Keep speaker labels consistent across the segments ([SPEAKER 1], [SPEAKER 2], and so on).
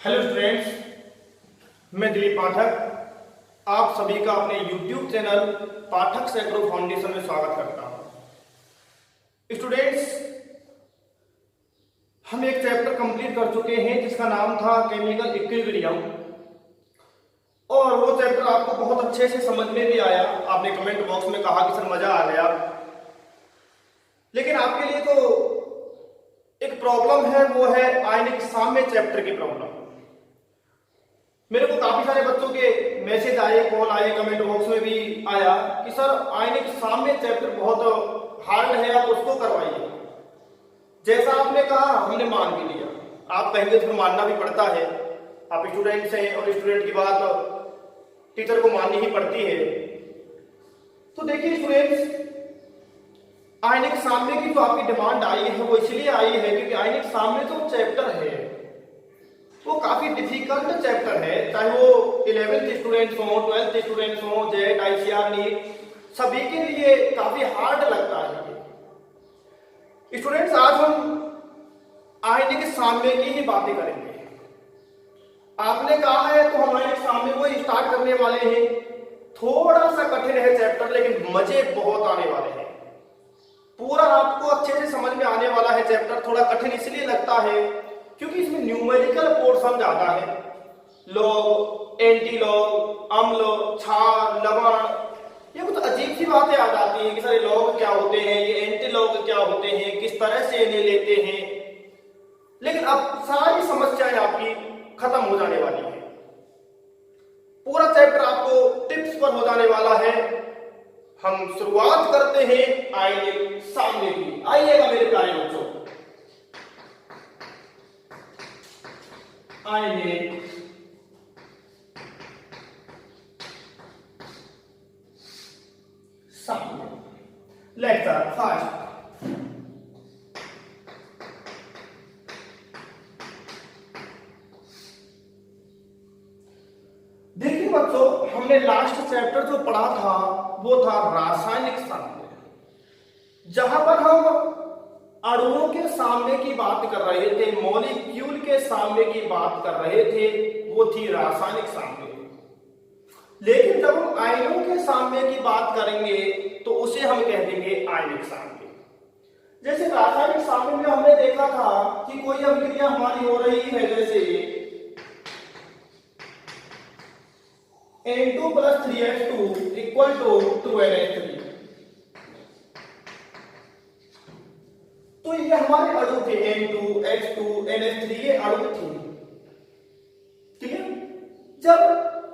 [SPEAKER 1] Hello students, मैं दिलीप पाठक आप सभी का अपने YouTube चैनल पाठक सैकड़ों फाउंडेशन में स्वागत करता हूं। स्टूडेंट्स, हम एक चैप्टर कंप्लीट कर चुके हैं जिसका नाम था केमिकल इक्विलिब्रियम और वो चैप्टर आपको बहुत अच्छे से समझ में भी आया। आपने कमेंट बॉक्स में कहा कि सर मजा आ गया, लेकिन आपके लिए तो एक प्रॉब्लम है, वो है आयनिक साम्य चैप्टर की प्रॉब्लम। मेरे को काफी सारे बच्चों के मैसेज आए, कॉल आए, कमेंट बॉक्स में भी आया कि सर आयनिक साम्य चैप्टर बहुत हार्ड है, आप उसको करवाइए। जैसा आपने कहा हमने मान भी लिया। आप कहेंगे तो मानना भी पड़ता है, आप स्टूडेंट्स हैं और स्टूडेंट की बात टीचर को माननी ही पड़ती है। तो देखिए स्टूडेंट्स, आयनिक साम्य की जो आपकी डिमांड आई है वो इसलिए आई है क्योंकि आयनिक साम्य जो चैप्टर है वो काफी डिफिकल्ट चैप्टर है। चाहे वो 11th स्टूडेंट्स हो, 12th स्टूडेंट्स हो, जेट, आईसीआर, नीट, सभी के लिए काफी हार्ड लगता है। स्टूडेंट्स, आज हम आयनिक साम्य की ही बातें करेंगे। आपने कहा है तो हम आयनिक साम्य को स्टार्ट करने वाले हैं। थोड़ा सा कठिन है चैप्टर, लेकिन मजे बहुत आने वाले हैं। पूरा आपको अच्छे से समझ में आने वाला है चैप्टर। थोड़ा कठिन इसलिए लगता है क्योंकि इसमें न्यूमेरिकल पोर्शन ज्यादा है। लॉग, एंटी लॉग, अम्ल, क्षार, लवण, ये कुछ अजीब सी बातें आ जाती हैं कि सारे लॉग क्या होते हैं, ये एंटी लॉग क्या होते हैं, किस तरह से इन्हें लेते हैं। लेकिन अब सारी समस्याएं आपकी खत्म हो जाने वाली है। पूरा चैप्टर आपको टिप्स पर हो जाने वाला है। हम शुरुआत करते हैं आयनिक साम्य की। आइएगा मेरे प्यारे बच्चों, आयनिक साम्य लेक्चर फर्स्ट। देखिए बच्चों, हमने लास्ट चैप्टर जो पढ़ा था वो था रासायनिक साम्य, जहां पर हम अणुओं के साम्य की बात कर रहे थे, मॉलिक्यूल के साम्य की बात कर रहे थे, वो थी रासायनिक साम्य। लेकिन जब हम आयनों के साम्य की बात करेंगे तो उसे हम कह देंगे आयनिक साम्य। जैसे रासायनिक साम्य में हमने देखा था कि कोई अभिक्रिया हमारी हो रही है, जैसे N2 + 3H2 = 2NH3। तो ये हमारे अणु थे, N2, H2, NH3, ये अणु थे। ठीक है। जब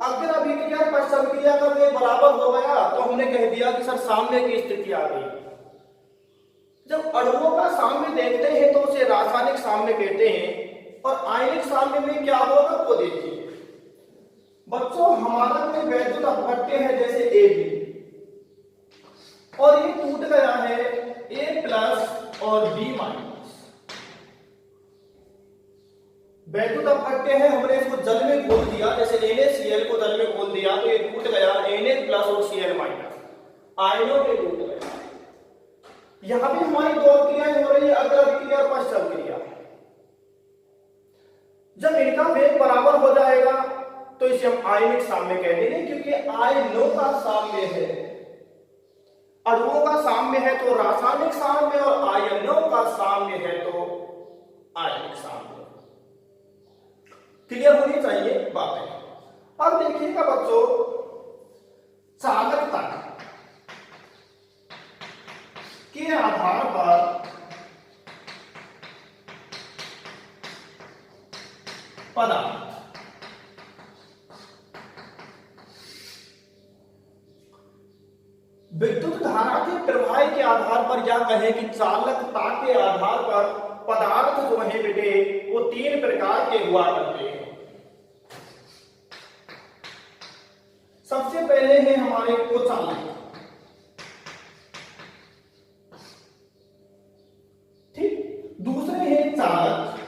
[SPEAKER 1] अगर अभिक्रिया पश्च अभिक्रिया का वेग बराबर हो गया तो हमने कह दिया कि सर साम्य की स्थिति आ गई। जब अणुओं का साम्य देखते हैं तो उसे रासायनिक साम्य कहते हैं। और आयनिक साम्य में क्या होगा वो देखिए बच्चों। हमारा कोई वैद्युत अपघट्य है जैसे AB, और ये टूट गया है A+ और B-। वैद्युत अपघट्य है, हमने इसको जल में घोल दिया, जैसे NaCl को जल में घोल दिया तो ये टूट गया Na+ और Cl-, आयनों के टूट गया। यहां भी हमारी दो अभिक्रियाएं हो रही है, अग्र अभिक्रिया और पश्च अभिक्रिया। जब इनका वेग बराबर हो जाएगा तो इसे हम आयनिक साम्य कह देंगे, क्योंकि आयनों का साम्य है। अणुओं का साम्य है तो रासायनिक साम्य, और आयनों का साम्य है तो आयनिक साम्य। क्लियर होनी चाहिए बातें। अब देखिएगा बच्चों, चालकता के आधार पर पदार्थ विद्युत धारा के प्रवाह के आधार पर, या कहें कि चालकता के आधार पर पदार्थ जो है बेटे वो तीन प्रकार के हुआ करते हैं। सबसे पहले है हमारे कुचालक, ठीक, दूसरे हैं चालक,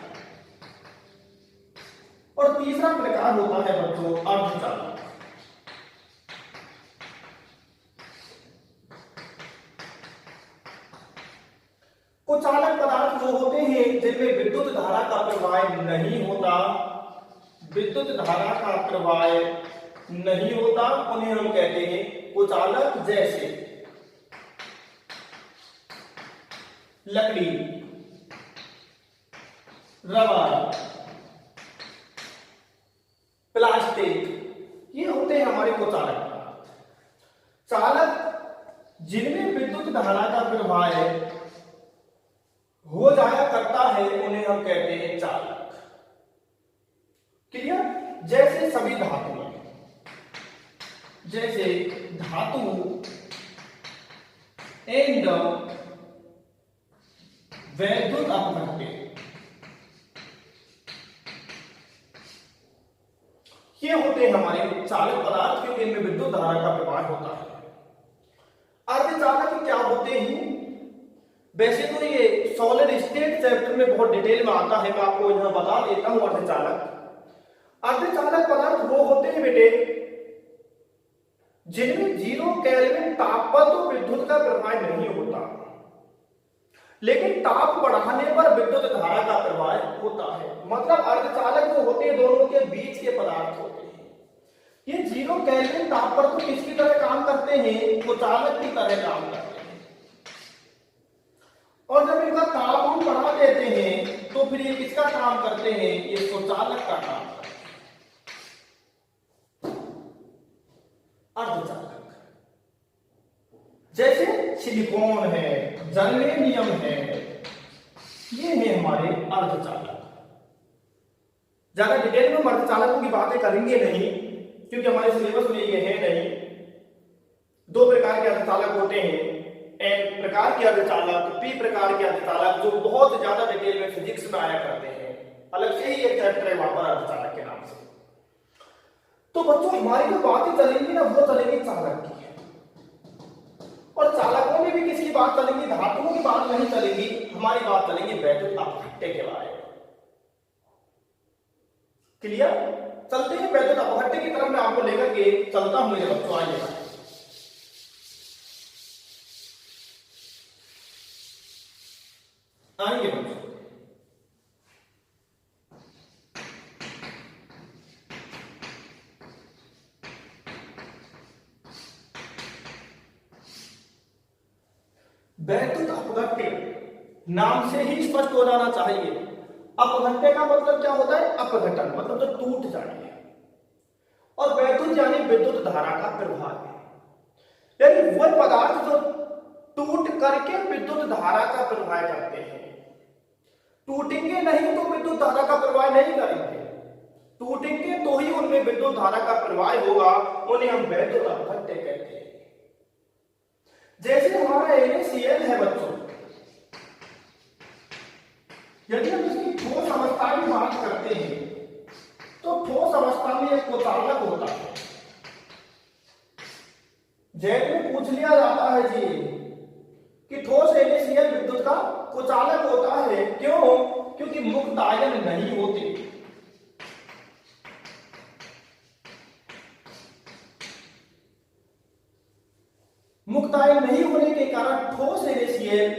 [SPEAKER 1] और तीसरा प्रकार होता है बच्चों अर्धचालक। कुचालक पदार्थ वो होते हैं जिनमें विद्युत धारा का प्रवाह नहीं होता, विद्युत धारा का प्रवाह नहीं होता उन्हें हम कहते हैं कुचालक। जैसे लकड़ी, रबर, प्लास्टिक, ये होते हैं हमारे कुचालक। चालक जिनमें विद्युत धारा का प्रवाह हो जाया करता है उन्हें हम कहते हैं चालक। क्लियर? जैसे सभी धातुएं, जैसे धातु एंड वैद्युत अपघट्य, ये होते हैं हमारे चालक पदार्थ क्योंकि इनमें विद्युत धारा का प्रवाह होता है। अर्धचालक क्या होते हैं? वैसे तो ये सॉलिड स्टेट चैप्टर में बहुत डिटेल में आता है, मैं आपको यहां बता देता हूं। अर्धचालक पदार्थ वो होते हैं बेटे जिनमें 0 केल्विन ताप पर तो विद्युत का प्रवाह नहीं होता, लेकिन ताप बढ़ाने पर विद्युत धारा का प्रवाह होता है। मतलब अर्धचालक जो होते हैं दोनों के बीच के पदार्थ होते हैं। ये 0 केल्विन ताप पर तो किसकी तरह काम करते हैं? कुचालक की तरह काम करते हैं। और जब इनका ताप हम बढ़ा देते हैं तो फिर ये किसका काम करते हैं? ये कुचालक का काम करते हैं। अर्धचालक जैसे सिलिकॉन है, जर्मेनियम है, ये है हमारे अर्धचालक। ज्यादा डिटेल में हम अर्धचालकों की बातें करेंगे नहीं क्योंकि हमारे सिलेबस में ये है नहीं। 2 प्रकार के अर्धचालक होते हैं, एन प्रकार के अर्धचालक, पी प्रकार के अर्धचालक, जो बहुत ज्यादा डिटेल में फिजिक्स में आया करते हैं। अलग से ही एक चैप्टर है वहां पर अर्धचालक के नाम से। तो बच्चों हमारी जो बातें चलेंगी ना वो चलेंगी चालक की, और चालकों में भी किसकी बात चलेगी? धातुओं की बात नहीं चलेगी, हमारी बात चलेगी वैद्युत अपघट्य के बारे में। क्लियर? चलते हैं वैद्युत अपघट्य की तरफ मैं आपको लेकर के चलता हूं मेरे बच्चों। आइए आइए बच्चों, वैद्युत अपघट्य नाम से ही स्पष्ट हो जाना चाहिए। अपघट्य का मतलब क्या होता है? अपघटन मतलब तो टूट जाए, और वैद्युत यानी विद्युत धारा का प्रवाह, यानी वह पदार्थ जो टूट करके विद्युत धारा का प्रवाह करते हैं। टूटेंगे नहीं तो विद्युत धारा का प्रवाह नहीं करेंगे, टूटेंगे तो ही उनमें विद्युत धारा का प्रवाह होगा, उन्हें हम वैद्युत अपघट्य कहते हैं। जैसे हमारा NaCl है बच्चों, यदि हम इसकी ठोस अवस्था की बात करते हैं तो ठोस अवस्था में एक कुचालक होता है। जेट में पूछ लिया जाता है जी कि ठोस NaCl विद्युत का कुचालक होता है, क्यों? क्योंकि मुक्त आयन नहीं होते। मुक्त आयन नहीं होने के कारण ठोस NaCl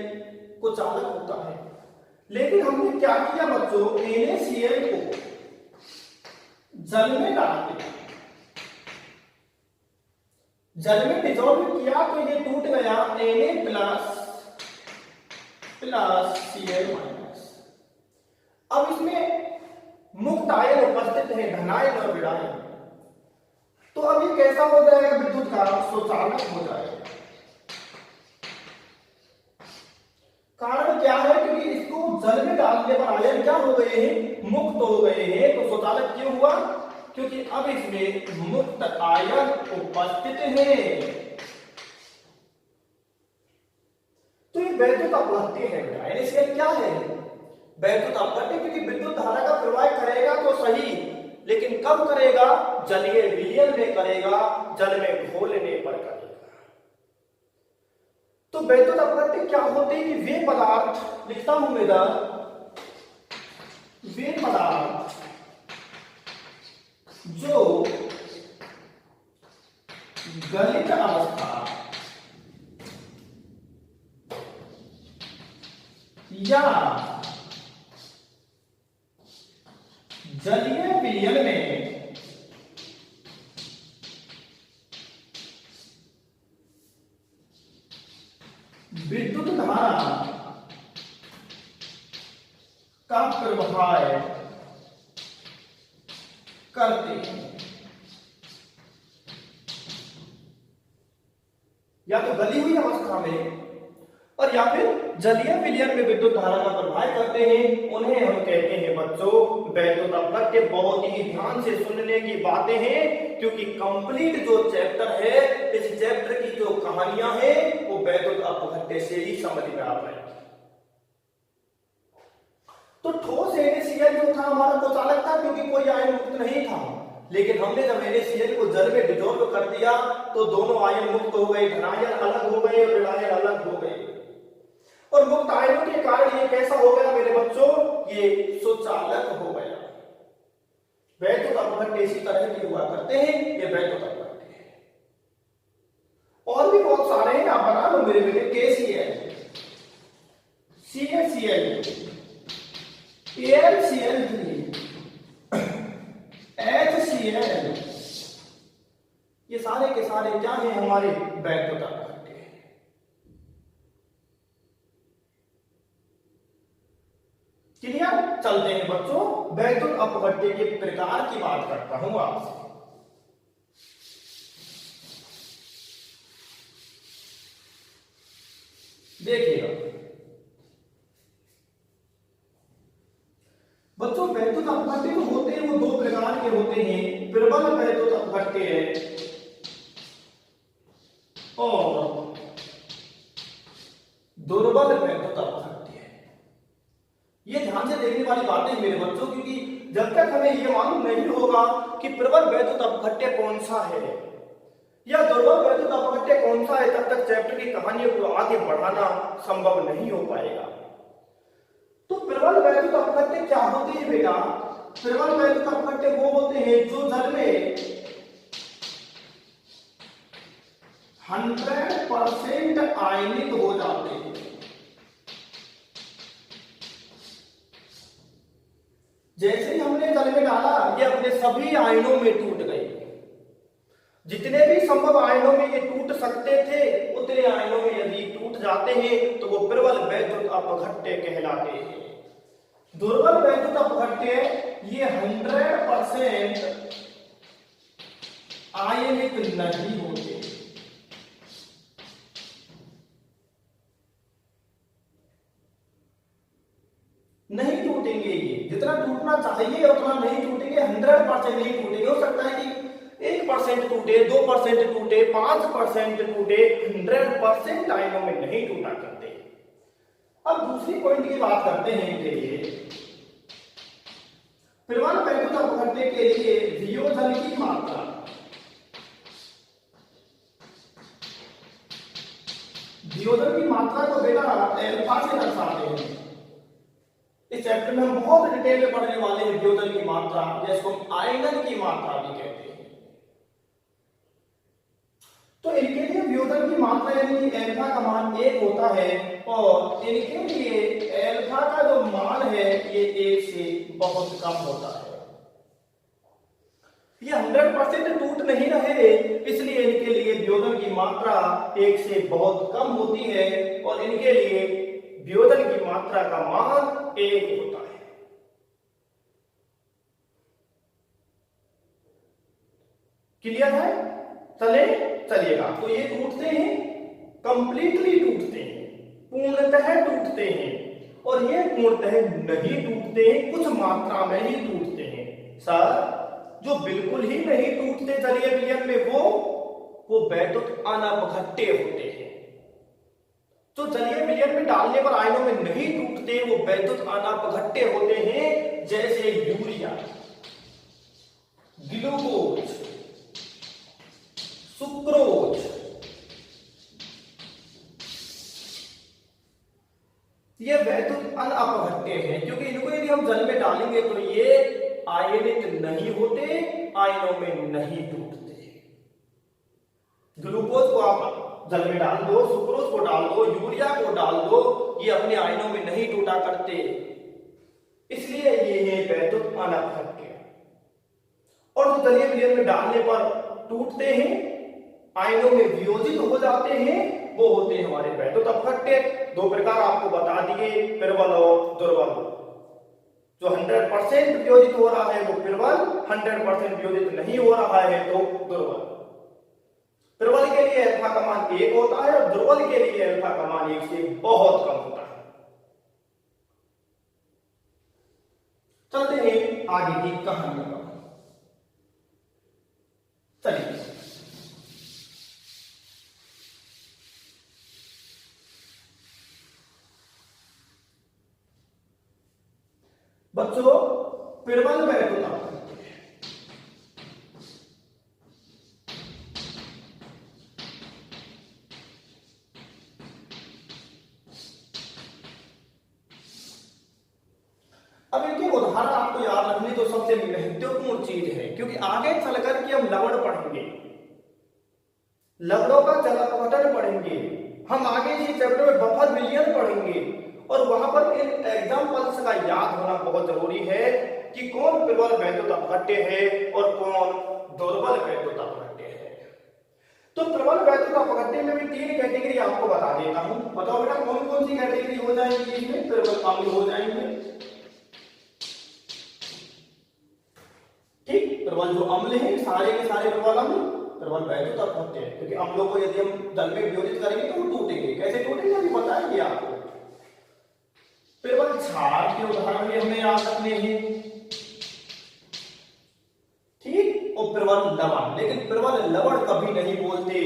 [SPEAKER 1] कुचालक होता है। लेकिन हमने क्या किया बच्चों? NaCl को जल में डाल दिया, जल में डिजोल्व किया तो ये टूट गया Na प्लस Cl माइनस। अब इसमें मुक्त आयन उपस्थित है, धनायन और ऋणायन, तो अब ये कैसा हो जाएगा? विद्युत का स्वचालक हो जाएगा। कारण क्या है? क्योंकि इसको जल में डालने पर आयन क्या हो गए हैं? मुक्त हो गए हैं। तो स्वचालक क्यों हुआ? क्योंकि अब इसमें मुक्त आयन उपस्थित है। तो ये वैद्युत अपघट्य है। NaCl क्या है? वैद्युत अपघट्य, क्योंकि विद्युत धारा का प्रवाह करेगा तो सही, लेकिन कब करेगा? जलीय विलयन में करेगा, जल में घोलने पर करेगा। तो वैद्युत अपघट्य क्या होते हैं कि वे पदार्थ, लिखता हूं मैं इधर, वे पदार्थ जो गलित अवस्था या जलीय विलयन में विद्युत धारा का प्रवाह करते हैं, या तो गली हुई अवस्था में और या फिर जलीय विलयन में विद्युत धारा का प्रवाह करते हैं, उन्हें हम कहते हैं बच्चों वैद्युत अपघट्य। बहुत ही ध्यान से सुनने की बातें हैं, क्योंकि कंप्लीट जो चैप्टर है, इस चैप्टर की जो कहानियां हैं वो वैद्युत अपघट्य से ही समझ में आ पाएगी। तो ठोस NaCl जो था हमारा कुचालक था, क्योंकि कोई आयन मुक्त नहीं था, लेकिन हमने जब NaCl को जल में डिजोल्व कर दिया तो दोनों आयन मुक्त हो गए, धनायन अलग हो गए और ऋणायन अलग हो गए। और मुक्त आयनों के कारण ये कैसा हो गया मेरे बच्चों, ये सुचालक हो गया। वैद्युत अपघट्य इसी तरह के हुआ करते हैं, ये वैद्युत अपघट्य है। और भी बहुत सारे हैं, आप बना लो मेरे बेटे। KCl, CaCl, AlCl3, HCl, ये सारे के सारे क्या हैं, हमारे वैद्युत अपघट्य हैं। क्लियर? चलते हैं बच्चों, वैद्युत अपघट्य के प्रकार की बात करता हूं आपसे। देखिएगा बच्चों, वैद्युत अपघट्य जो होते हैं वो दो प्रकार के होते हैं, प्रबल वैद्युत अपघट्य और दुर्बल वैद्युत अपघट्य। ये ध्यान से देखने वाली बातें मेरे बच्चों, क्योंकि जब तक हमें ये मालूम नहीं होगा कि प्रबल वैद्युत अपघट्य कौन सा है या दुर्बल वैद्युत अपघट्य कौन सा है, तब तक चैप्टर की कहानी को आगे बढ़ाना संभव नहीं हो पाएगा। तो प्रबल वैद्युत अपघट्य क्या होती है बेटा? प्रबल वैद्युत अपघट्य वो होते हैं जो जल में 100% आयनित हो जाते हैं। जैसे ही हमने जल में डाला, ये अपने सभी आयनों में टूट गए। जितने भी संभव आयनों में ये टूट सकते थे, उतने आयनों में यदि टूट जाते हैं तो वो प्रबल वैद्युत अपघट्य कहलाते हैं। दुर्बल वैद्युत अपघट्य ये 100% आयनित नहीं होते। नहीं टूटेंगे, ये जितना टूटना चाहिए उतना नहीं टूटेंगे, 100% नहीं टूटेंगे। हो सकता है कि 1% टूटे, 2% टूटे, 5% टूटे, 100% आयनों में नहीं टूटा करते। अब दूसरी पॉइंट की बात करते हैं इनके लिए। प्रबल वैद्युत अपघट्य के लिए वियोजन की मात्रा, वियोजन की मात्रा को बेटा अल्फा से दर्शाते हैं। इस चैप्टर में हम बहुत डिटेल में पढ़ने वाले हैं वियोजन की मात्रा, जिसको आयनन की मात्रा भी कहते हैं। तो इनके लिए वियोजन की मात्रा यानी कि अल्फा का मान 1 होता है, और इनके लिए अल्फा का जो मान है ये 1 से बहुत कम होता है। ये 100% टूट नहीं रहे, इसलिए इनके लिए वियोजन की मात्रा 1 से बहुत कम होती है, और इनके लिए वियोजन की मात्रा का मान 1 होता है। क्लियर है? चलिएगा। तो ये टूटते हैं, कंप्लीटली टूटते हैं, पूर्णतः टूटते हैं, और ये पूर्णतः नहीं टूटते हैं, कुछ मात्रा में ही टूटते हैं। सर, जो बिल्कुल ही नहीं टूटते जलीय विलयन में वो वैद्युत अनपघट्य होते हैं। जो जलीय विलयन में डालने पर आयनों में नहीं टूटते वो वैद्युत अनपघट्य होते हैं, जैसे यूरिया, ग्लूकोज, सुक्रोज। ये वैद्युत अनपघट्य हैं, क्योंकि इनको यदि हम जल में डालेंगे तो ये आयनित नहीं होते, आयनों में नहीं टूटते। ग्लूकोज को आप जल में डाल दो, सुक्रोज को डाल दो, यूरिया को डाल दो, ये अपने आयनों में नहीं टूटा करते, इसलिए ये है वैद्युत अनपघट्य। और जो जलीय विलयन में डालने पर टूटते हैं, आयनों में वियोजित हो जाते हैं, वो होते हैं हमारे वैद्युत अपघट्य। दो प्रकार आपको बता दिए, प्रबल और दुर्बल। जो 100% वियोजित हो रहा है वो प्रबल, 100% वियोजित नहीं हो रहा है तो दुर्बल। प्रबल के लिए अल्फा का मान 1 होता है और दुर्बल के लिए अल्फा का मान 1 से बहुत कम होता है। चलते हैं आगे की कहानी पर। चलिए बच्चों, प्रबल वैद्युत अपघट्य अब इनके उदाहरण आपको याद रखने तो सबसे महत्वपूर्ण चीज है, क्योंकि आगे चलकर के हम लवण पढ़ेंगे, लवणों का जल अपघटन पढ़ेंगे, हम आगे इसी चैप्टर में बफर विलयन पढ़ेंगे और वहां पर इन एग्जांपल्स का याद होना बहुत जरूरी है कि कौन प्रबल वैद्युत अपघट्य है और कौन दुर्बल वैद्युत अपघट्य है। तो प्रबल वैद्युत अपघट्य में भी 3 कैटेगरी आपको बता देता हूं। बताओ बेटा कौन कौन सी कैटेगरी हो जाएंगी इसमें? प्रबल अम्ल हो जाएंगे, ठीक। प्रबल जो अम्ल है सारे के सारे प्रबल अम्ल प्रबल वैद्युत अपघट्य है, क्योंकि अम्लों को यदि हम जल में वियोजित करेंगे तो वो टूटेंगे। कैसे टूटेंगे अभी बताएंगे आपको। प्रबल क्षार के उदाहरण भी हमें याद रखने हैं, ठीक। और प्रबल लवण, लेकिन प्रबल लवण कभी नहीं बोलते,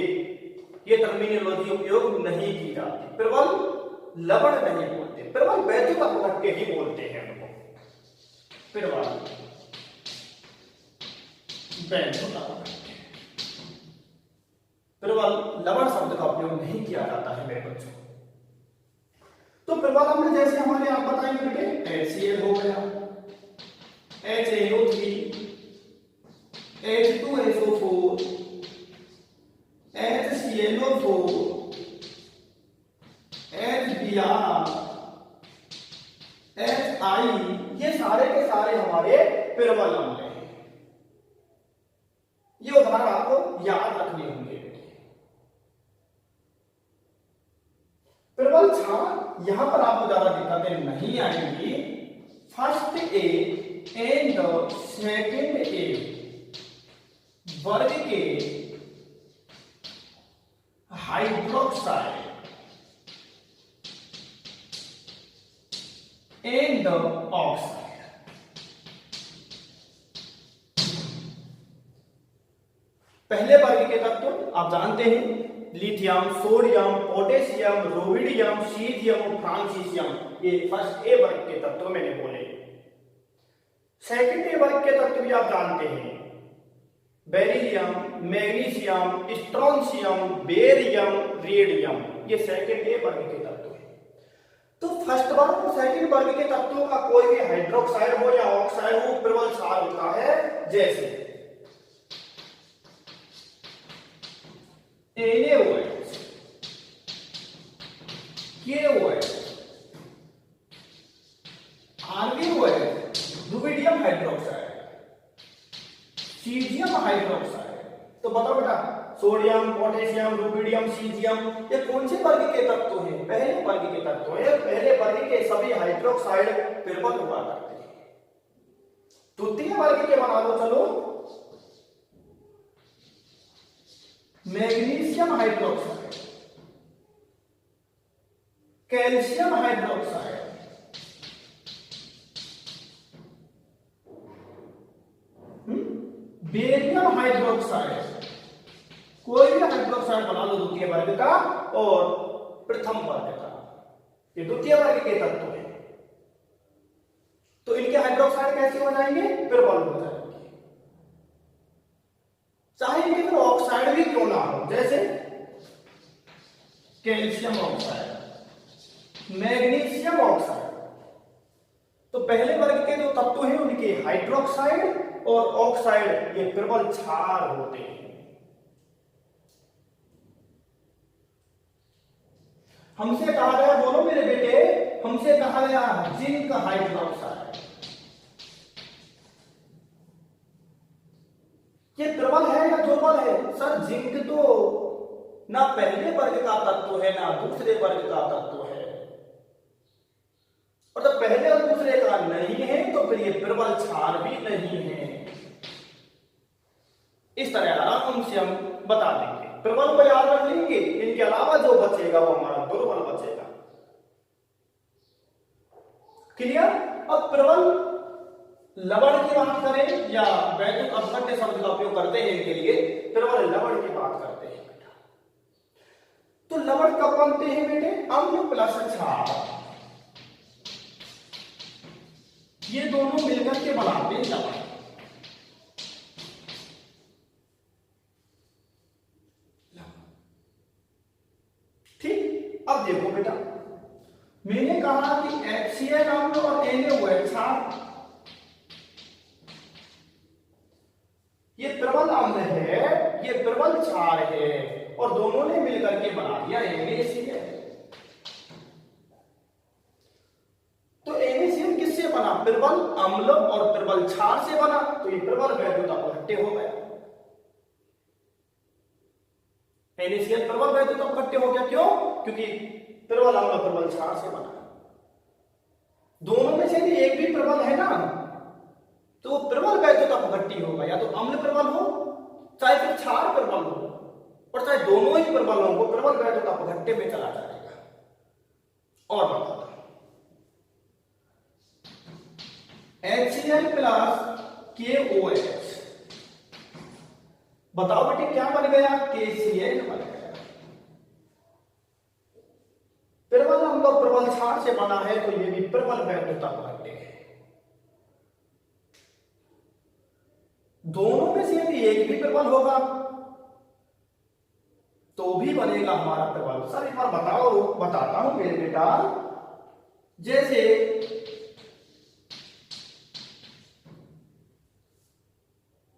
[SPEAKER 1] ये टर्मिनोलॉजी उपयोग नहीं की जाती। प्रबल लवण नहीं बोलते, प्रबल वैद्युत अपघट्य ही बोलते हैं उनको। प्रबल वैद्युत अपघट्य, प्रबल लवण शब्द का उपयोग नहीं किया जाता है मेरे बच्चों। तो प्रबल अम्ल जैसे हमारे आप बताएंगे बेटे, HCl हो गया, HNO3, H2SO4, HClO4, HBr, HI, ये सारे के सारे हमारे प्रबल अम्ल हैं। ये उदाहरण आपको याद रखने होंगे। प्रबल क्षार यहां पर आपको ज्यादा दिक्कतें नहीं आएंगी। फर्स्ट ए एंड सेकेंड ए वर्ग के हाइड्रोक्साइड एंड ऑक्साइड, पहले वर्ग के तत्व आप जानते हैं, लिथियम, सोडियम, पोटेशियम, रोहिडियम, सीजियम, फ्रांसीसियम, ये फर्स्ट ए वर्ग के तत्व मैंने बोले। सेकंड ए वर्ग के तत्व भी आप जानते हैं, beryllium, magnesium, strontium, barium, radium, ये सेकंड ए वर्ग के तत्व हैं। तो फर्स्ट वर्ग और सेकंड वर्ग के तत्वों का कोई भी हाइड्रोक्साइड हो या ऑक्साइड हो प्रबल क्षार होता है। जैसे NaOH, KOH, RbOH, rubidium hydroxide, caesium hydroxide. तो बताओ बेटा, सोडियम, पोटेशियम, रुबिडियम, सीजियम, ये कौन से वर्ग के तत्व हैं? पहले वर्ग के तत्व हैं। पहले वर्ग के सभी हाइड्रोक्साइड प्रबल हुआ करते हैं। द्वितीय वर्ग के बना लो, चलो। Magnesium hydroxide, calcium hydroxide, barium hydroxide, कोई भी हाइड्रोक्साइड बना लो द्वितीय वर्ग का और प्रथम वर्ग का, ये द्वितीय वर्ग के तत्व हैं। तो इनके हाइड्रोक्साइड कैसे हो जाएंगे? प्रबल हो जाएंगे, चाहे इनके फिर ऑक्साइड भी क्यों ना हो। जैसे कैल्शियम ऑक्साइड, मैग्नीशियम ऑक्साइड। तो पहले वर्ग के जो तत्व हैं उनके हाइड्रोक्साइड और ऑक्साइड ये प्रबल क्षार होते हैं। हमसे कहा गया, बोलो मेरे बेटे, हमसे कहा गया जिंक हाइड्रोक्साइड, ये प्रबल है या दुर्बल है? सर जिंक तो ना पहले वर्ग का तत्व है ना दूसरे वर्ग का तत्व है, और जब पहले और दूसरे का नहीं है तो फिर ये प्रबल क्षार भी नहीं है। इस तरह आराम से हम बता देंगे, प्रबल को याद रख लेंगे, इनके अलावा जो बचेगा वो हमारा दुर्बल बचेगा। क्लियर? अब प्रबल लवण की बात करें या वैद्युत अपघट्य शब्द का उपयोग करते हैं इनके लिए, प्रबल लवण की बात करते हैं बेटा। तो लवण कब बनते हैं बेटे? अम्ल प्लस क्षार, ये दोनों मिलकर के बनाते हैं लवण। ठीक, अब देखो बेटा, मैंने कहा कि HCl अम्ल और NaOH क्षार, ये प्रबल अम्ल है, ये प्रबल क्षार है, और दोनों ने मिलकर के बना दिया NaCl। तो NaCl किससे बना? प्रबल अम्ल और प्रबल क्षार से बना, तो ये प्रबल वैद्युत अपघट्य हो गया। NaCl प्रबल वैद्युत अपघट्य हो गया, क्यों? क्योंकि प्रबल अम्ल प्रबल क्षार से बना। दोनों में से एक भी प्रबल है ना, तो वो प्रबल वैद्युत अपघट्य होगा, या तो अम्ल प्रबल हो चाहे फिर क्षार प्रबल हो, और चाहे दोनों ही प्रबलों को प्रबल वैद्युत अपघट्य में चला जाएगा। और बताता HCl प्लस KOH, बताओ बेटे क्या बन गया? KCl बन गया। प्रबल अम्ल और प्रबल क्षार से बना है, तो ये भी प्रबल वैद्युत अपघट्य है। दोनों में से यदि एक भी प्रबल होगा तो भी बनेगा हमारा प्रबल। सर एक बार बताता हूं मेरे बेटा, जैसे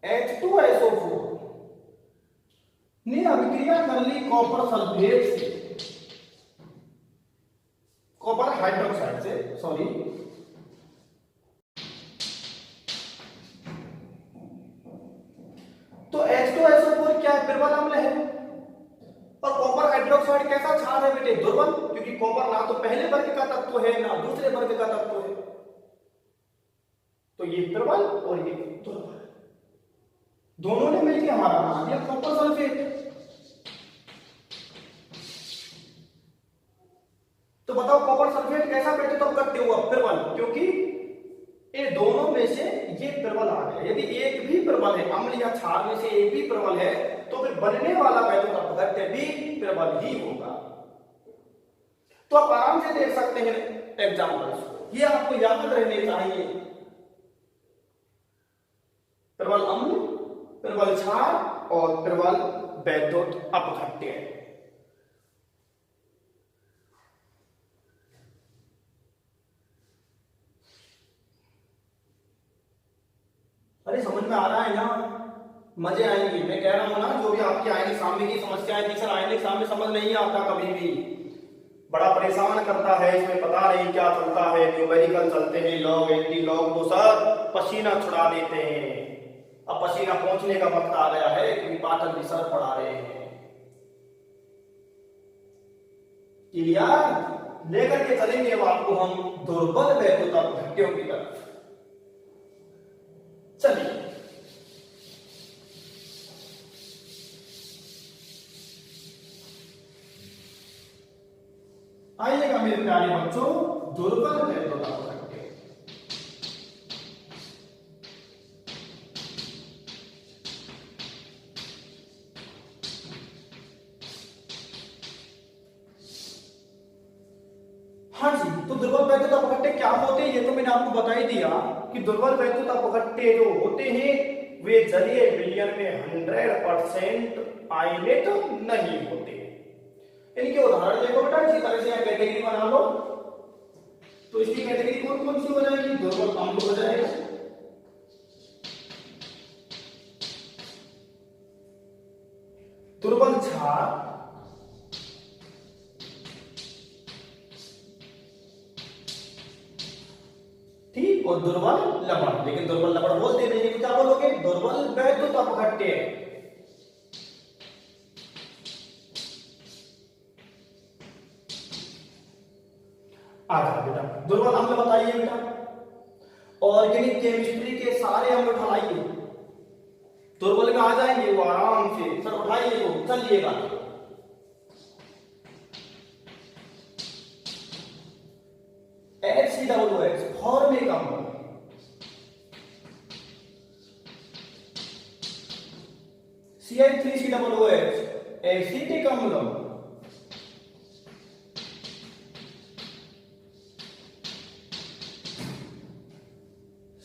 [SPEAKER 1] H2SO4 ने अभिक्रिया कर ली कॉपर सल्फेट से, कॉपर हाइड्रोक्साइड से, सॉरी, तो H2SO4 क्या है? प्रबल अम्ल है, और कॉपर हाइड्रोक्साइड कैसा क्षार है बेटे? दुर्बल, क्योंकि कॉपर ना तो पहले वर्ग का तत्व है ना दूसरे वर्ग का तत्व है, तो ये प्रबल और ये दुर्बल, दोनों ने मिलकर हमारा बना दिया कॉपर सल्फेट। तो बताओ कॉपर सल्फेट कैसा वैद्युत अपघट्य हुआ? प्रबल, क्योंकि ये दोनों में से ये प्रबल आ गया। यदि एक भी प्रबल है, अम्ल या क्षार में से एक भी प्रबल है, तो फिर बनने वाला वैद्युत अपघट्य भी प्रबल ही होगा। तो आप आराम से देख सकते हैं एग्जाम्पल्स, ये आपको याद रहने चाहिए। प्रबल अम्ल, प्रबल क्षार और प्रबल वैद्युत अपघट्य। अरे समझ में आ रहा है ना? मजे आएंगे, मैं कह रहा हूं ना, जो भी आपकी आएंगे सामने की समस्याएं थी सर, आएंगे सामने समझ नहीं आता, कभी भी बड़ा परेशान करता है, इसमें पता नहीं क्या चलता है, न्यूमेरिकल चलते हैं, लॉग एंटी लॉग, तो सर पसीना छुड़ा देते हैं। अब पसीना पहुंचने का वक्त आ गया है, क्योंकि पाठक भी सर पढ़ा रहे हैं। क्लियर? लेकर के चलेंगे अब आपको हम दुर्बल वैद्युत अपघट्यों की तरफ। चलिए आइएगा मेरे प्यारे बच्चों, दुर्बल वैद्युत अपघट्य। हाँ जी, तो दुर्बल वैद्युत अपघट्य क्या होते हैं ये तो मैंने आपको बता ही दिया कि दुर्बल वैद्युत अपघट्य जो होते हैं वे जलीय विलयन में 100% आयनित नहीं होते। इनके उदाहरण देखो बेटा, इसी तरह से कैटेगरी बना लो। तो इसकी कैटेगरी कौन कौन सी हो जाएगी? दुर्बल अम्ल हो जाएगा, दुर्बल क्षार, ठीक, और दुर्बल लवण। लेकिन दुर्बल लवण बोलते नहीं, तो क्या बोलोगे? दुर्बल वैद्युत अपघट्य। आ जाओ बेटा, दुर्बल अम्ल बताइए बेटा। ऑर्गेनिक केमिस्ट्री के सारे अम्ल उठाइए, दुर्बल में आ जाएंगे वो आराम से। सर उठाइए तो चलिएगा। HCOOH फॉर्मिक अम्ल, CH3COOH एसिटिक अम्ल,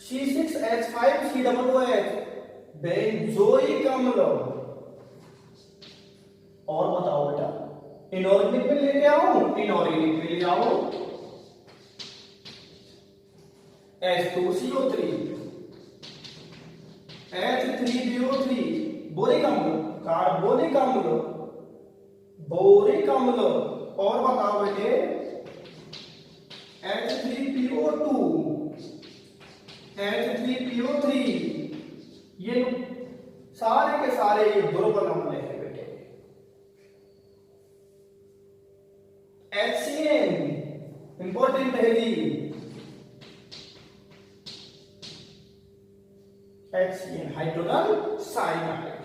[SPEAKER 1] C6H5COOH बेंजोइक अम्ल। और बताओ बेटा, इनऑर्गेनिक में लेके आओ, इनऑर्गेनिक में ले आओ, H2CO3 H3BO3 बोरिक अम्ल, कार्बोनिक अम्ल, बोरिक अम्ल। और बताओ बेटे, H3PO2 H3PO3, ये सारे के सारे ये दुर्बल अम्ल है बेटे। HCN इंपॉर्टेंट है जी, HCN हाइड्रोजन साइनाइड।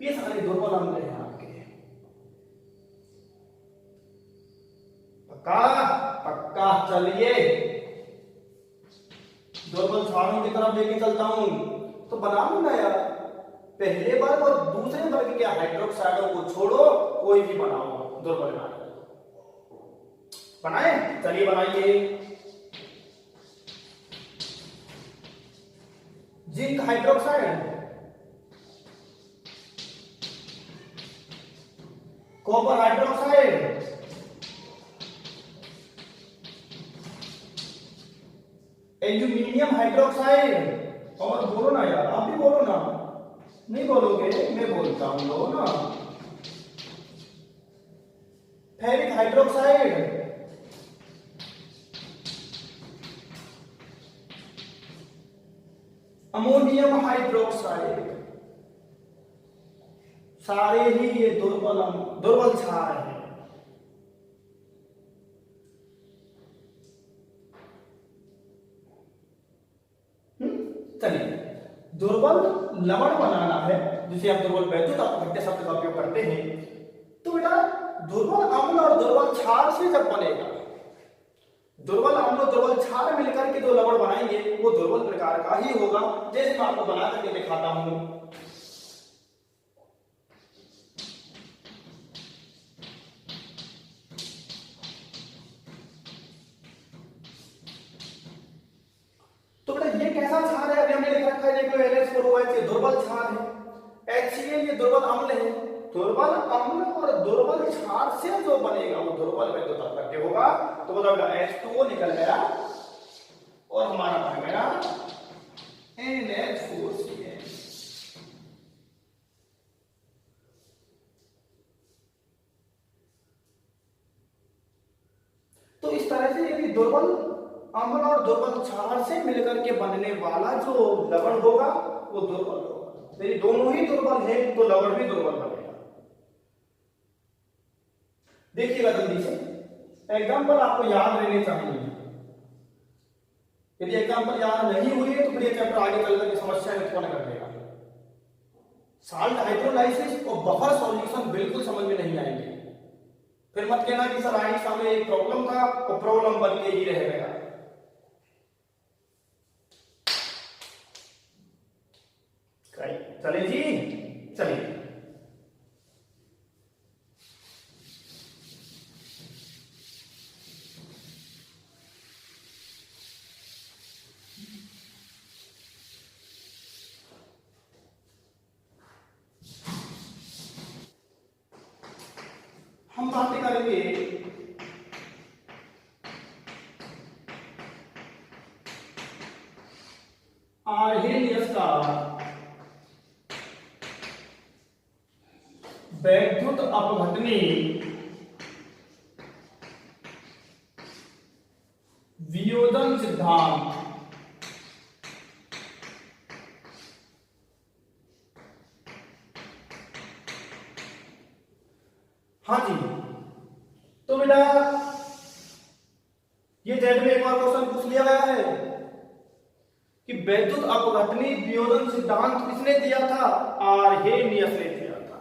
[SPEAKER 1] ये सारे दुर्बल अम्ल हैं आपके। पक्का पक्का, चलिए दुर्बल क्षारों की तरफ लेके चलता हूं। तो बना लूंगा यार, पहले वर्ग और दूसरे वर्ग के हाइड्रोक्साइडों को छोड़ो, कोई भी बनाओ दुर्बल ना बनाए। चलिए बनाइए। Zinc hydroxide, copper hydroxide, aluminium hydroxide. और बोलो ना यार, आप भी बोलो ना, नहीं बोलोगे मैं बोलता हूं, लो ना। Ferric hydroxide, ammonium hydroxide. सारे ही ये दुर्बल क्षार है। चलिए, दुर्बल लवण बनाना है, जिसे हम दुर्बल वैद्युत अपघट्य शब्द का उपयोग करते हैं। तो बेटा दुर्बल अम्ल और दुर्बल क्षार से जब बनेगा, दुर्बल अम्ल और दुर्बल क्षार मिलकर के जो लवण बनाएंगे वो दुर्बल प्रकार का ही होगा, जैसे मैं आपको बना करके दिखाता हूं। तो बेटा ये कैसा क्षार है, अभी हमने लिख रखा है, देख लो NH4OH, ये दुर्बल क्षार है। HCl ये दुर्बल अम्ल है। दुर्बल अम्ल और दुर्बल क्षार से जो बनेगा वो दुर्बल वैद्युत अपघट्य होगा। तो बताओ बेटा H2O निकल गया और हमारा बन गया NH4Cl। तो इस तरह से यदि दुर्बल अम्ल और दुर्बल क्षार से मिलकर के बनने वाला जो लवण होगा वो दुर्बल होगा। यदि दोनों ही दुर्बल है तो लवण भी दुर्बल बनेगा। देखिएगा जल्दी से, एग्जाम्पल आपको याद रहने चाहिए। यदि एग्जाम्पल याद नहीं हुए तो फिर ये चैप्टर आगे चल करके समस्या उत्पन्न कर देगा। साल्ट हाइड्रोलाइसिस और बफर सॉल्यूशन बिल्कुल समझ में नहीं आएंगे। फिर मत कहना कि सर आई सामने एक प्रॉब्लम था और प्रॉब्लम बन के ही रह गया। चले जी, चलिए हम बातें करेंगे आर्हेनियस का वैद्युत अपघटनी वियोजन सिद्धांत। हाँ जी, तो बेटा ये जेड में एक बार क्वेश्चन पूछ लिया गया है कि वैद्युत अपघटनी वियोजन सिद्धांत किसने दिया था? आर्हेनियस ने दिया था।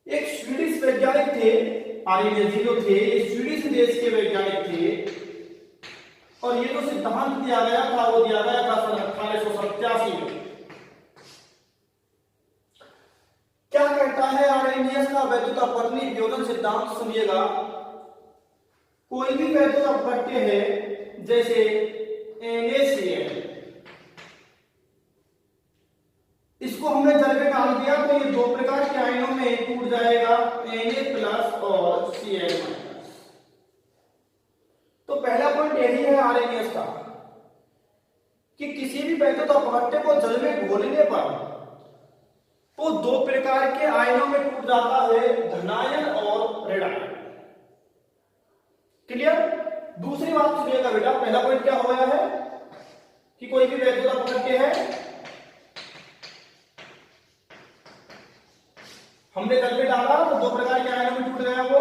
[SPEAKER 1] एक स्वीडिश वैज्ञानिक थे, आर्हेनियस जो थे, स्वीडिश देश के वैज्ञानिक थे, और ये जो सिद्धांत दिया गया था वो दिया गया था सन 1887 में। क्या कहता है आर्हेनियस का वैद्युत अपघटनी वियोजन सिद्धांत? सुनिएगा, कोई भी वैद्युत अपघट्य है जैसे NaCl, इसको हमने जल में डाल दिया तो ये दो प्रकार के आयनों में टूट जाएगा, Na+ और Cl-। तो पहला पॉइंट यही है आर्हेनियस का कि किसी भी वैद्युत अपघट्य को जल में घोलने पर तो दो प्रकार के आयनों में टूट जाता है, धनायन और ऋणायन। क्लियर? दूसरी बात सुनिएगा बेटा, पहला पॉइंट क्या हो गया है कि कोई भी वैद्युत अपघट्य है, हमने जल में डाला तो दो प्रकार के आयनों में टूट गया, वो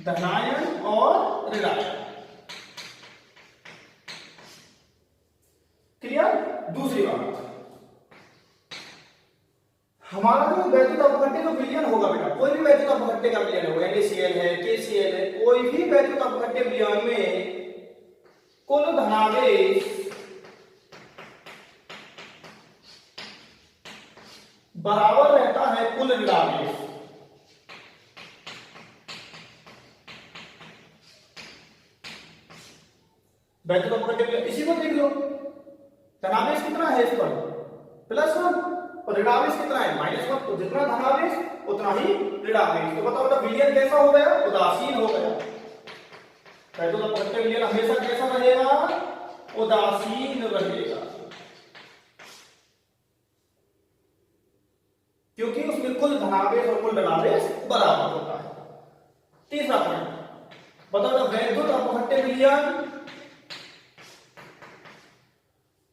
[SPEAKER 1] धनायन और ऋणायन। क्लियर? दूसरी बात, हमारा जो वैद्युत अपघट्य जो विलयन होगा बेटा, कोई भी वैद्युत अपघट्य का विलयन होगा, NaCl है, KCl है, कोई भी वैद्युत अपघट्य विलयन में कुल धनावेश बराबर रहता है कुल ऋणावेश। वैद्युत अपघट्य विलयन इसी को देख लो, धनावेश कितना है इस पर? +1, और ऋणावेश कितना है? -1। तो जितना धनावेश उतना ही ऋणावेश। तो बताओ बेटा विलयन कैसा हो गया? उदासीन हो गया। वैद्युत अपघट्य विलयन हमेशा कैसा रहेगा? उदासीन रहेगा, क्योंकि उसमें कुल धनावेश और कुल ऋणावेश बराबर होता है। तीसरा पॉइंट बताओ, वैद्युत अपघट्य विलयन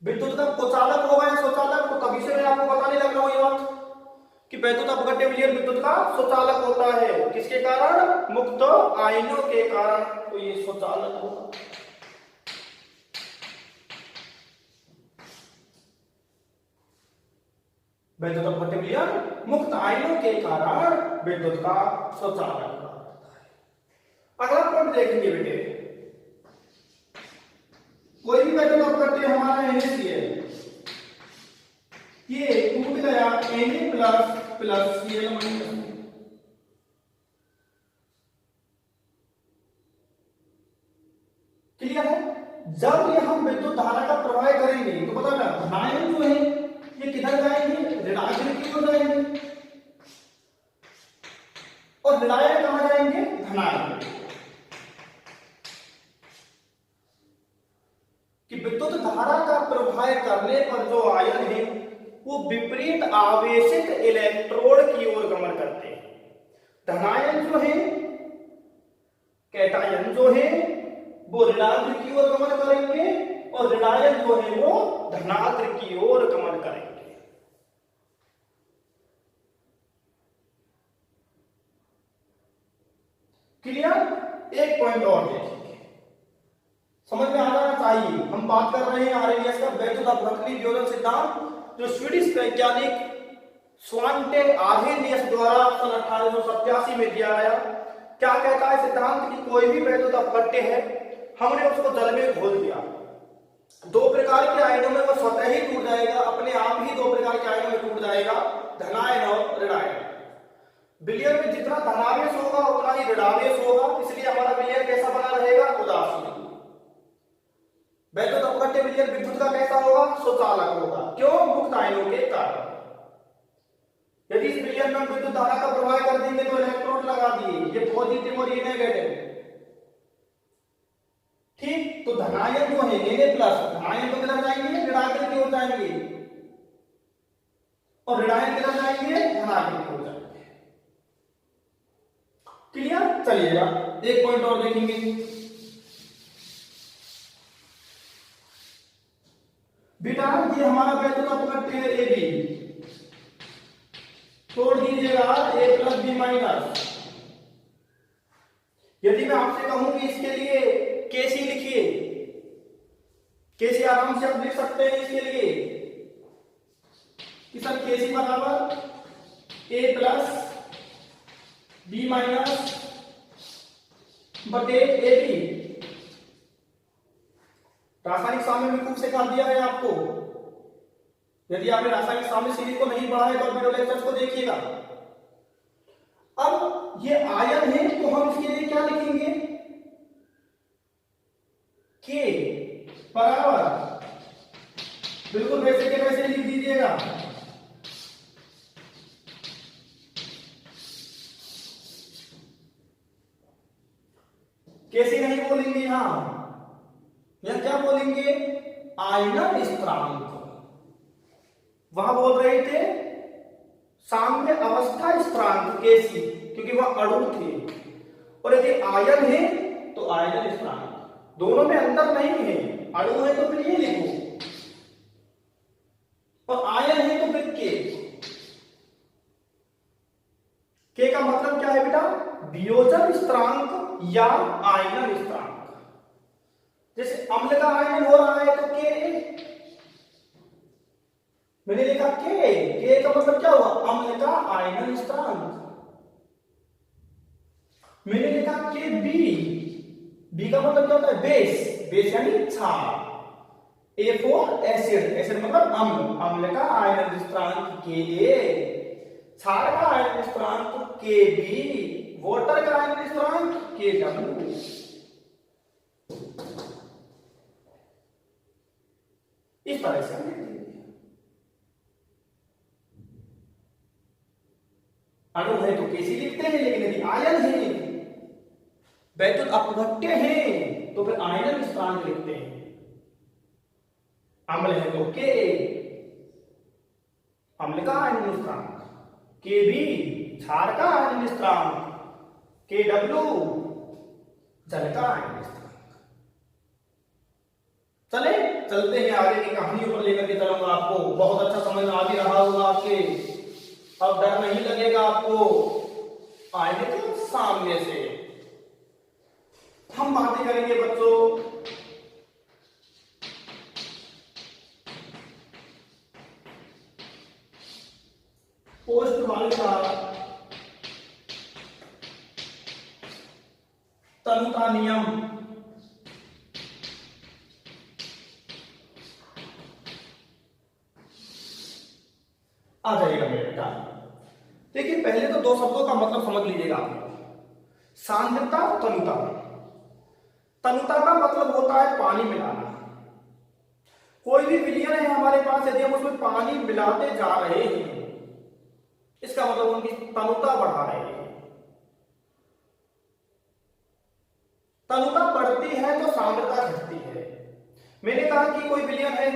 [SPEAKER 1] विद्युत का कुचालक होगा या सुचालक? तो कभी से मैं आपको बताने लग रहा हूं ये बात कि वैद्युत अपघट्य विलयन विद्युत का सुचालक होता है। किसके कारण? मुक्त आयनों के कारण, तो ये सुचालक होगा। वैद्युत अपघट्य विलयन मुक्त आयनों के कारण विद्युत का सुचालक होता है। अगला पॉइंट देखेंगे बेटे, कोई भी वैद्युत अपघट्य हमारा NaCl, ये टूट गया Na+ Cl-। क्लियर है? जब ये हम विद्युत धारा का प्रवाह करेंगे तो पता है धनायन जो है ये किधर जाएंगे? ऋणायन की ओर जाएंगे, और ऋणायन कहां जाएंगे? धनायन। कि विद्युत धारा का प्रवाह करने पर जो आयन है वो विपरीत आवेशित इलेक्ट्रोड की ओर गमन करते हैं। धनायन जो है, कैटायन जो है वो ऋणाग्र की ओर गमन करेंगे, और ऋणायन जो है वो धनाग्र की ओर गमन करेंगे। क्लियर? एक पॉइंट और देखेंगे, समझ में आ जाना चाहिए। हम बात कर रहे हैं आर्हेनियस का वैद्युत अपघट्य वियोजन सिद्धांत, जो स्वीडिश वैज्ञानिक स्वांटे आर्हेनियस द्वारा सन 1887 में दिया गया। क्या कहता है सिद्धांत कि कोई भी वैद्युत अपघट्य है, हमने उसको जल में घोल दिया, दो प्रकार के आयनों में वो स्वतः ही टूट जाएगा, अपने आप ही दो प्रकार के आयनों में टूट जाएगा, धनायन और ऋणायन। विलयन में जितना धनावेश होगा उतना ही ऋणावेश होगा, इसलिए हमारा विलयन कैसा बना रहेगा? उदासीन। वैद्युत अपघट्य विलयन विद्युत का कैसा होगा? सुचालक होगा। क्यों? मुक्त आयनों के कारण। यदि इस विलयन में विद्युत धारा का प्रवाह कर देंगे तो इलेक्ट्रोड लगा दिए, ये पॉजिटिव और ये नेगेटिव, ठीक? तो धनायन जो है Na+, धनायन तो किधर जाएंगे? ऋणायन की ओर जाएंगे, और ऋणायन किधर जाएंगे? धनायन की ओर जाएंगे। क्लियर? चलिएगा एक पॉइंट और देखेंगे, बेटा ये हमारा वैद्युत अपघट्य है AB, तोड़ लीजिएगा ए प्लस बी माइनस। यदि मैं आपसे कहूं कि इसके लिए केसी लिखिए, केसी आराम से आप लिख सकते हैं इसके लिए कि सर केसी बराबर ए प्लस बी माइनस बटे ए बी। रासायनिक साम्य में खूब सिखा दिया है आपको। यदि आपने रासायनिक साम्य सीरीज को नहीं पढ़ा है तो वीडियो लेक्चर्स को देखिएगा। अब ये आयन है तो हम इसके लिए क्या लिखेंगे, के बराबर, बिल्कुल वैसे के वैसे लिख दीजिएगा, कैसे नहीं बोलेंगे यहां, या क्या बोलेंगे, आयनन स्थिरांक। वहां बोल रहे थे साम्य अवस्था स्थिरांक केसी, क्योंकि वह अणु थे। और यदि आयन है तो आयनन स्थिरांक, दोनों में अंतर नहीं है। अणु है तो फिर ये लिखो, और आयन है तो फिर के का मतलब क्या है बेटा, वियोजन स्थिरांक या आयनन स्थिरांक। जैसे अम्ल का आयन हो रहा है तो के, मैंने लिखा के का मतलब क्या हुआ, अम्ल का आयनन स्थिरांक। मैंने लिखा के बी का मतलब क्या होता है, बेस यानी क्षार। ए फॉर एसिड, एसिड मतलब अम्ल का आयनन स्थिरांक के, क्षार का आयनन स्थिरांक के बी, वाटर का आयनन स्थिरांक के डब्ल्यू। इस तरह से हम अणु है तो केसी लिखते हैं, लेकिन यदि आयन है, वैद्युत अपघट्य है तो फिर आयनन स्थिरांक लिखते हैं। अम्ल है तो के, अम्ल का आयनन स्थिरांक, के बी क्षार का आयनन स्थिरांक, के डब्ल्यू जल का आयनन स्थिरांक। चले चलते हैं आगे की कहानियों पर लेकर के चलूंगा आपको। बहुत अच्छा समझ में आ भी रहा होगा आपके, अब डर नहीं लगेगा आपको आयनिक साम्य से। हम बातें करेंगे बच्चों पोस्ट का तनुता नियम। आ जाइएगा मेरे बेटा। देखिए पहले तो दो शब्दों का मतलब समझ लीजिएगा आप, सांद्रता और तनुता। तनुता का मतलब होता है पानी मिलाना। कोई भी विलयन है हमारे पास, यदि हम उसमें पानी मिलाते जा रहे हैं, इसका मतलब उनकी तनुता बढ़ा रहे हैं। तनुता बढ़ती है तो सांद्रता घटती है। मैंने कहा कि कोई विलयन है,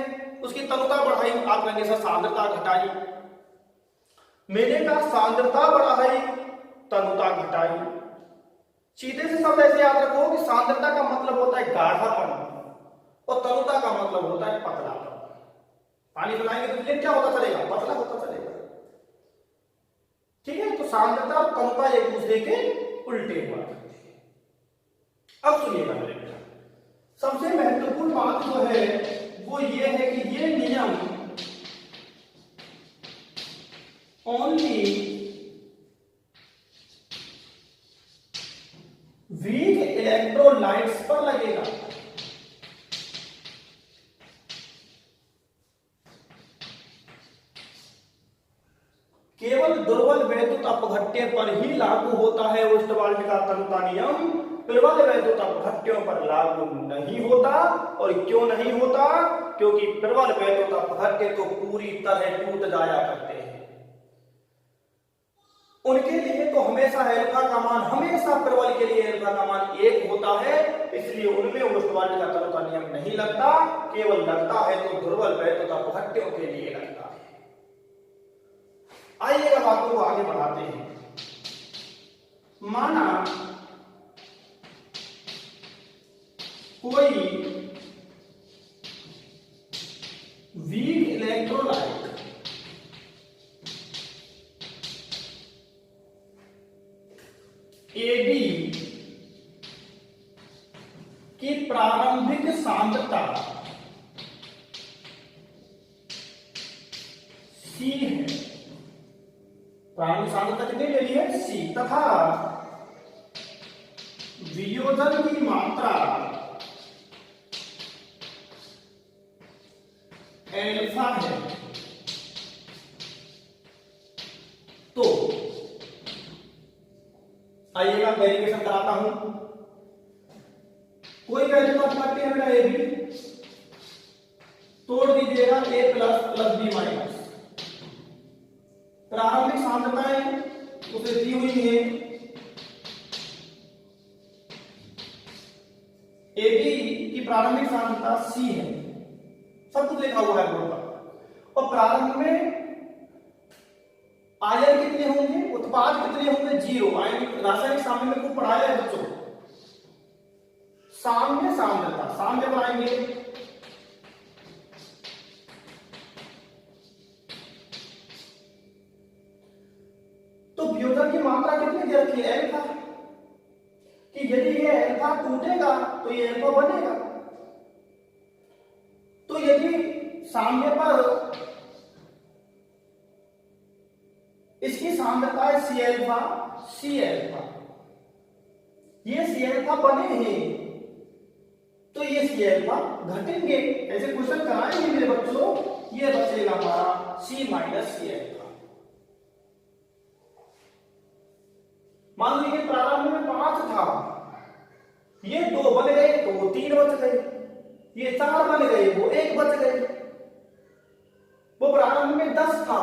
[SPEAKER 1] उसकी तनुता बढ़ाई, आप कहेंगे सर सांद्रता घटाई। मैंने कहा सांद्रता बढ़ाई, तनुता घटाई। सीधे से शब्द ऐसे याद रखो कि सांद्रता का मतलब होता है गाढ़ापन और तनुता का मतलब होता है पतलापन। पानी पिलाएंगे तो विलयन क्या होता चलेगा, पतला होता चलेगा। ठीक है, तो सांद्रता और तनुता एक दूसरे के उल्टे हुआ करते हैं। अब सुनिएगा मेरे बेटा, सबसे महत्वपूर्ण बात जो है वो ये है कि ये नियम ओनली वीक इलेक्ट्रोलाइट्स पर लगेगा। केवल दुर्बल वैद्युत अपघट्य पर ही लागू होता है ओस्टवाल्ड का तनुता नियम, प्रबल वैद्युत अपघट्यों पर लागू नहीं होता। और क्यों नहीं होता, क्योंकि प्रबल वैद्युत अपघट्य तो पूरी तरह टूट जाया करते हैं। उनके लिए तो हमेशा एल्फा का मान, हमेशा प्रबल के लिए एल्फा का मान 1 होता है, इसलिए उनमें ओस्टवाल्ड का तनुता नियम नहीं लगता। केवल लगता है तो दुर्बल वैद्युत अपघट्यों के लिए लगता है। आइएगा बातों को आगे बढ़ाते हैं। माना कोई वीक इलेक्ट्रोलाइट सी है, प्रारंभिक सांद्रता कितनी ले ली है सी, तथा वियोजन की मात्रा एल्फा है, तो आइएगा वेरिएशन कराता हूं। कोई वैल्यू आप करते हैं बेटा ए बी, तोड़ दीजिएगा ए प्लस प्लस बी माइनस। प्रारंभिक सांद्रताएं उसे दी हुई है, ए बी की प्रारंभिक सांद्रता सी है, सब कुछ लिखा हुआ है बोर्ड पर। और प्रारंभ में आयन कितने होंगे, उत्पाद कितने होंगे, जीरो। आयन रासायनिक साम्य में खूब पढ़ाया है बच्चों, साम्य सांद्रता, साम्य पढ़ाएंगे। तो वियोजन की मात्रा कितनी दे रखी है एल्फा, कि यदि ये एल्फा टूटेगा तो ये एल्फा बनेगा। तो यदि साम्य पर इसकी सांद्रता है सी एल्फा, सी एल्फा, ये सी एल्फा बने हैं, तो ये सी एल्फा घटेंगे। ऐसे क्वेश्चन कराएंगे मेरे बच्चों, ये बचेगा हमारा सी माइनस सी एल्फा। मान लीजिए प्रारंभ में 5 था, ये 2 बन गए तो वो 3 बच गए, ये 4 बन गए वो 1 बच गए। वो प्रारंभ में 10 था,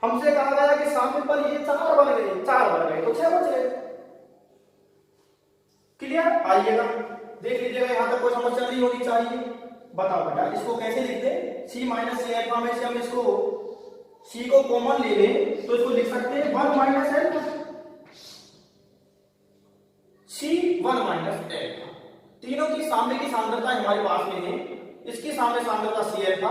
[SPEAKER 1] हमसे कहा गया कि सामने पर ये 4 बन गए, 4 बन गए तो 6 बच गए। क्लियर? आइएगा देख लीजिएगा, यहां तक कोई समस्या नहीं होनी चाहिए। बताओ बेटा इसको कैसे लिखते, सी माइनस सी एल्फा में से हम इसको सी को कॉमन ले लें तो इसको लिख सकते हैं 1 माइनस एल्फा, सी 1 माइनस एल्फा। तीनों की सामने की सांद्रता हमारे पास में है, इसकी सामने सांद्रता सी एल्फा,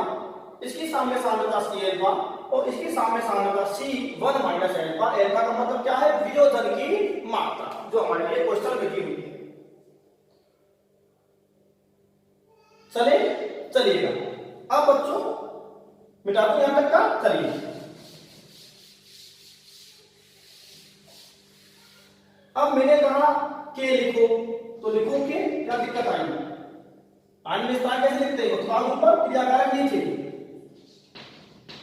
[SPEAKER 1] इसकी सामने सांद्रता सी एल्फा और इसकी सामने सांद्रता सी 1 माइनस एल्फा। एल्फा का मतलब क्या है, वियोजन की मात्रा, जो हमारे लिए क्वेश्चन लिखी हुई है। चले चलिएगा, अब बच्चों मिटा दो यहां तक का। चलिए अब मैंने कहा के लिखो, तो लिखो के, क्या दिक्कत आई? आयन विस्तार कैसे लिखते हैं, उत्पाद ऊपर क्रियाकारक नीचे,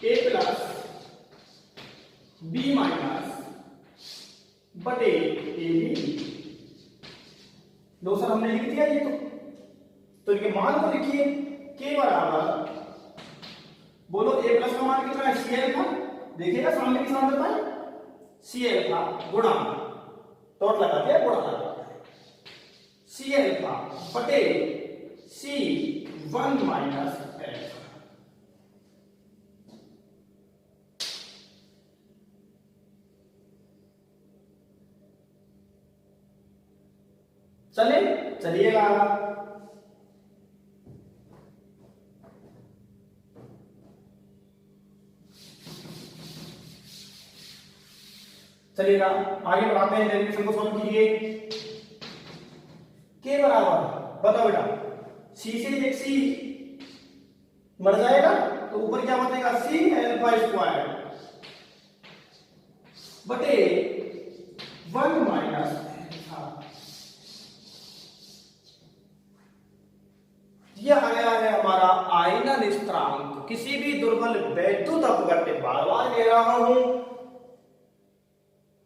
[SPEAKER 1] ए प्लस बी माइनस बटे ए बी। दो सर हमने लिख दिया ये, तो इनके मान को लिखिए, के बराबर, बोलो ए प्लस का मान कितना है सी एल्फा, देखिएगा सामने की सांद्रता है सी एल्फा गुणा, डॉट लगा दिया गुणा लगा सी एल्फा बटे सी 1 माइनस एल्फा। चले चलिएगा, चलिएगा आगे बढ़ाते हैं, डेरिवेशन को सॉल्व कीजिए। के बराबर, बताओ बेटा, सी से एक सी मर जाएगा तो ऊपर क्या बचेगा, सी एल्फा स्क्वायर बटे 1 माइनस एल्फा। यह आ गया है हमारा आयनन स्थिरांक। किसी भी दुर्बल वैद्युत अपघट्य, बार बार कह रहा हूं,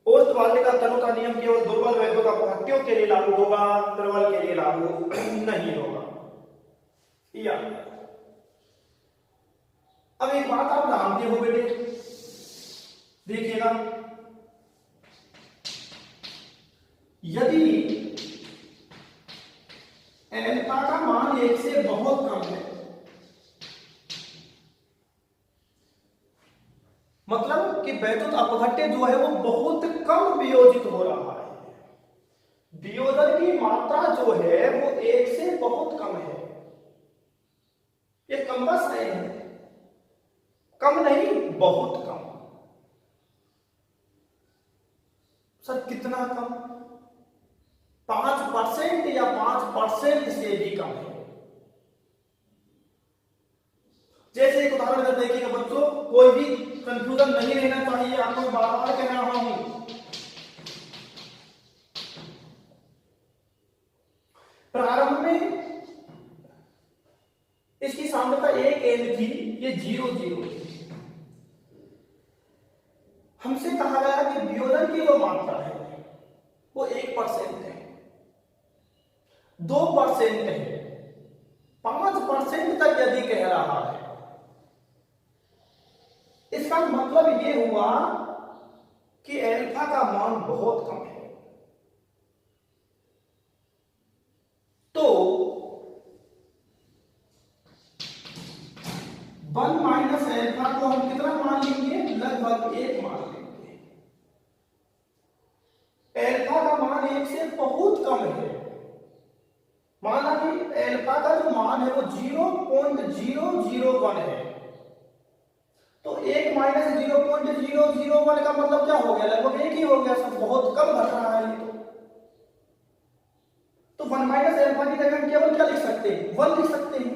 [SPEAKER 1] ओस्टवाल्ड का तनु का नियम केवल दुर्बल वैद्युत अपघट्यों के लिए लागू होगा, प्रबल के लिए लागू नहीं होगा। या अब एक बात आप जानते हो बेटे, देखिएगा, यदि एल्फा का मान 1 से बहुत कम है, मतलब कि वैद्युत अपघट्य जो है वो बहुत कम वियोजित हो रहा है, वियोजन की मात्रा जो है वो 1 से बहुत कम है, ये कम बस है, कम नहीं बहुत कम। सर कितना कम, 5% या 5% से भी कम है। जैसे एक उदाहरण इधर देखिएगा बच्चों, कोई भी कंफ्यूजन नहीं रहना चाहिए, आपको मैं बार बार कह रहा हूं। प्रारंभ में इसकी सांद्रता 1 थी, ये 0 थी। हमसे कहा गया कि वियोजन की जो मात्रा है वो 1% है, 2% है, 5% तक यदि कह रहा है, इसका मतलब ये हुआ कि अल्फा का मान बहुत कम है। तो 1 माइनस अल्फा को हम कितना मान लेंगे, लगभग 1 मान लेंगे। अल्फा का मान 1 से बहुत कम है, माना कि अल्फा का जो मान है वो 0.001 है। तो 1 माइनस 0.001 का मतलब क्या हो गया, लगभग 1 ही हो गया, सब बहुत कम घट रहा है ये। तो 1 माइनस अल्फा की जगह केवल क्या लिख सकते हैं, 1 लिख सकते हैं।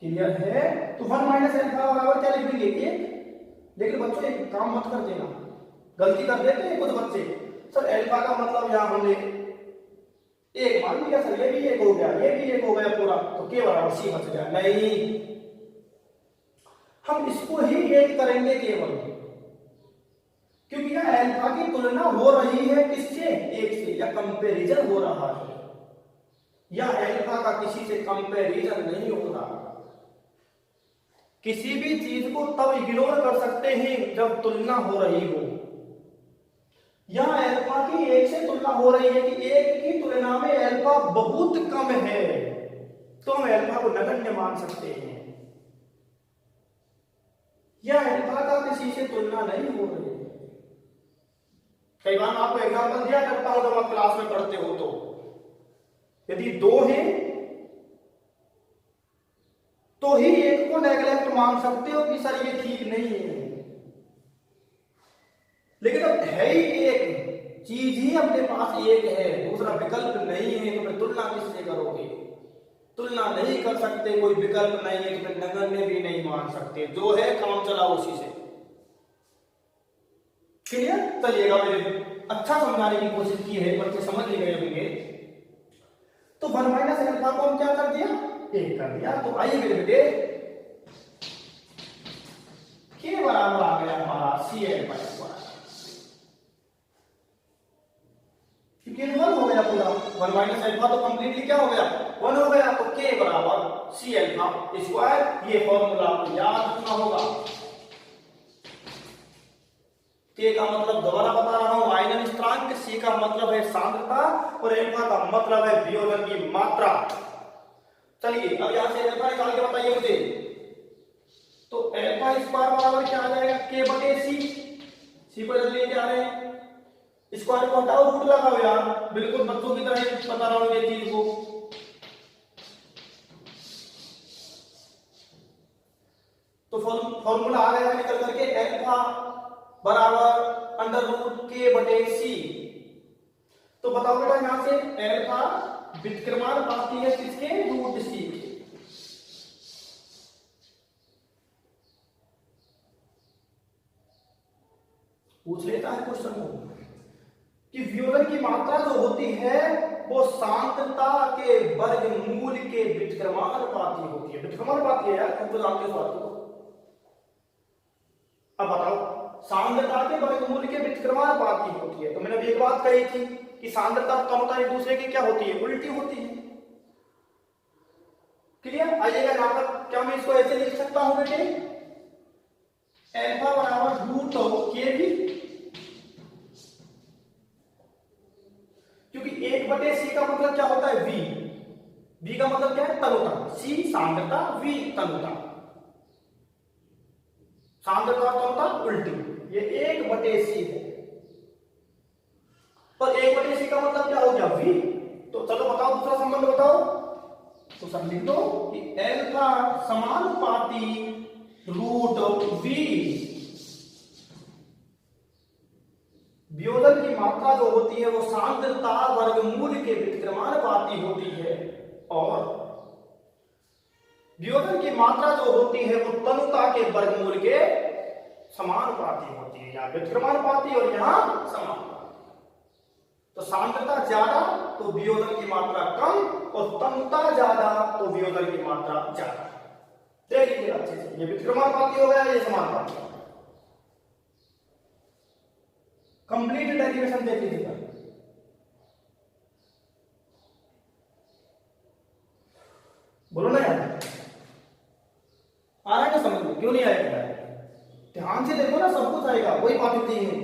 [SPEAKER 1] क्लियर है? तो 1 माइनस अल्फा बराबर क्या लिख देंगे, 1। लेकिन बच्चों एक काम मत कर देना, गलती कर देते हैं कुछ बच्चे, सर अल्फा का मतलब यहां हमने 1 मान लिया, सर ये भी 1 हो गया, ये भी 1 हो गया पूरा, तो के बराबर सी बच गया। नहीं, हम इसको ही 1 करेंगे केवल, क्योंकि यह अल्फा की तुलना हो रही है किससे, 1 से, या कंपैरिजन हो रहा है, या अल्फा का किसी से कंपैरिजन नहीं हो रहा। किसी भी चीज को तब इग्नोर कर सकते हैं जब तुलना हो रही हो। यहां अल्फा की 1 से तुलना हो रही है कि 1 की तुलना में अल्फा बहुत कम है, तो हम अल्फा को नगण्य मान सकते हैं। यह अल्फा का किसी से तुलना नहीं हो रही है। कई बार आपको एग्जांपल दिया करता हूं जब आप क्लास में पढ़ते हो, तो यदि 2 है तो ही 1 को नेगलेक्ट मान सकते हो कि सर ये ठीक नहीं है। लेकिन अब है ही 1 चीज ही अपने पास 1 है, दूसरा विकल्प नहीं है, तो फिर तुलना किससे करोगे, तुलना नहीं कर सकते, कोई विकल्प नहीं है, तो फिर नगण्य भी नहीं मान सकते, जो है काम चलाओ उसी से। क्लियर? चलिएगा, मैंने अच्छा समझाने की कोशिश की है, बच्चे समझ नहीं गए होंगे। तो 1 माइनस अल्फा को हम क्या कर दिया, 1 कर दिया। तो आइए मेरे बेटे, के बराबर आ गया हमारा सी अल्फा स्क्वायर, क्योंकि 1 हो गया पूरा। 1 माइनस अल्फा तो कंप्लीटली क्या हो गया, 1 हो गया। तो के बराबर सी अल्फा स्क्वायर, ये फॉर्मूला आपको याद रखना होगा। के का मतलब दोबारा बता रहा हूं, आयनन स्थिरांक, सी का मतलब है सांद्रता, और अल्फा का मतलब है वियोजन की मात्रा। चलिए अब यहां से अल्फा निकाल के बताइए मुझे। तो अल्फा स्क्वायर बराबर क्या आ जाएगा, के बटे सी, सी को इधर लेके आ रहे हैं, स्क्वायर को हटाओ, रूट लगाओ यार, बिल्कुल बच्चों की तरह बता रहा हूं ये चीज को। तो फॉर्मूला आ गया निकल करके, अल्फा बराबर अंडर रूट के बटे सी। तो बताओ बेटा यहां से अल्फा व्युत्क्रमानुपाती है किसके, रूट सी के। पूछ लेता है क्वेश्चन को कि वियोजन की मात्रा जो होती है वो सांद्रता के वर्गमूल के व्युत्क्रमानुपाती होती है। व्युत्क्रमानुपाती है यार, तुम तो जानते हो बात को। अब बताओ, सांद्रता के वर्गमूल के व्युत्क्रमानुपाती होती है। तो मैंने अभी एक बात कही थी कि सांद्रता और क्षमता एक दूसरे की क्या होती है, उल्टी होती है। क्लियर? आइएगा यहां पर, क्या मैं इसको ऐसे लिख सकता हूं बेटे, अल्फा बराबर रूट ऑफ के भी, क्योंकि 1 बटे सी का मतलब क्या होता है, वी। वी का मतलब क्या है, तनुता। सी सांद्रता, वी तनुता। सांद्रता और तनुता उल्टी, ये 1 बटे सी है। और 1 बटे सी का मतलब क्या हो गया, वी। तो चलो बताओ दूसरा संबंध बताओ। तो सब लिख दो कि अल्फा समानुपाती रूट ऑफ वी। वियोजन की मात्रा जो होती है वो सांद्रता वर्गमूल के व्युत्क्रमानुपाती होती है। और वियोजन की मात्रा जो होती है वो तनुता के वर्गमूल के समानुपाती होती है, यहाँ व्युत्क्रमानुपाती और यहाँ समानुपाती। तो सांद्रता ज्यादा तो वियोजन की मात्रा कम और तनुता ज्यादा तो वियोजन की मात्रा ज्यादा। देख लीजिए अच्छे से, ये व्युत्क्रमानुपाती हो गया, ये समानुपाती हो गया। कंप्लीट डेरिवेशन देख लीजिएगा। बोलो ना यार, आ रहा है ना समझ में? क्यों नहीं आएगा? ध्यान से देखो ना, सब कुछ आएगा, कोई बात नहीं है।